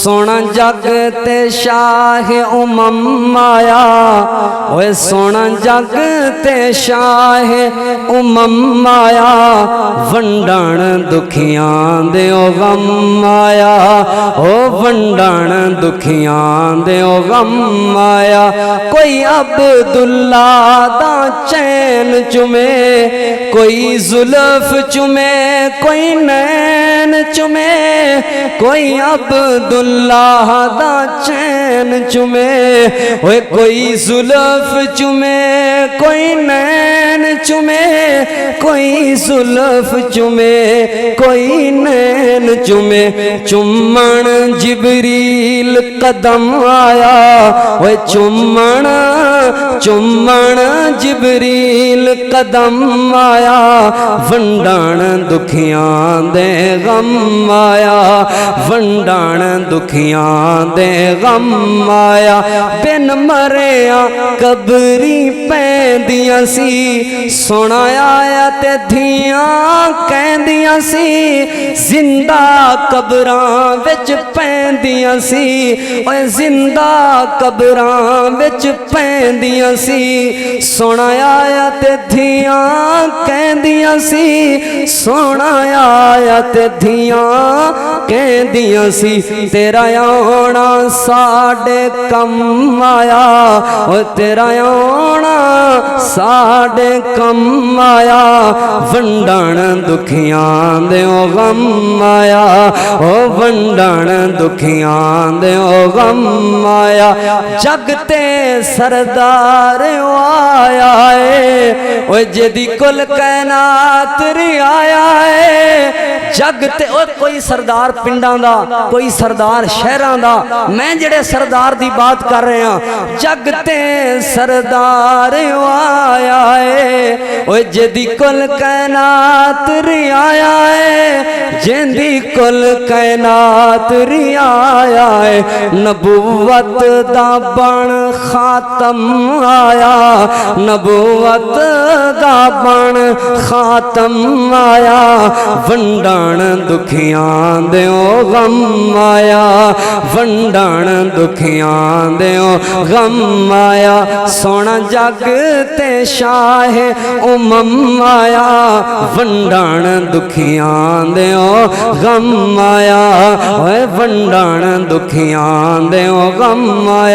सोना जग ते शाह उमम आया, ओए सोना जग ते शाह उमम आया, वंडण दुखियां दे ओ गम आया, ओ वंडण दुखियां दे ओ गम आया। कोई अब्दुल्ला दा चैन चुमे, कोई जुल्फ चुमे, कोई नैन चुमे, कोई अब्दुल्ला दा चैन चुमे, ओए कोई जुल्फ चुमे, कोई नैन चुमे, कोई जुल्फ चुमे, कोई नैन चुमे। चुम्मण जिबरील कदम आया, ओए चुम्मण चुम्मण जिबरील कदम आया, वंडण दुखियां दे गम आया, वंडण दुखियां दे गम आया। बिन मरिया कबरी पैंदियां सी, सोना आया ते धियां कहंदियां सी, जिंदा कबरां विच पैंदियां सी, ओए जिंदा कबरां विच पैंदियां सी, सोना आया ते धियां कहंदियां सी, सोना आया ते धियां कहंदियां सी। तेरा आना साडे कम आया, ओ तेरा आना साडे कम आया, वंडण दुखियां दे ओ गम आया, ओ वंडण दुखियां दे ओ गम आया। जग ते सरदार आया है, ओ जेदी कुल कायनात रिआया है। जग ते ओ कोई सरदार पिंडां दा, कोई सरदार शहरां दा, मैं जेड़े सरदार दी बात कर रहा। जग ते सरदार आया है, ओ जेदी कुल कायनात रिआया है, जेंदी कुल कायनात रिआया है। नबूवत दा बण खातम आया, नबूवत दा बण खातम आया, वंडण दुखियां दे ओ गम आया, वंडण दुखियां दे ओ गम आया। सोना जग ते शाह उमम आया, वंडण दुखियां दे ओ गम आया, ओए वंडण दुखियां दे ओ गम आया।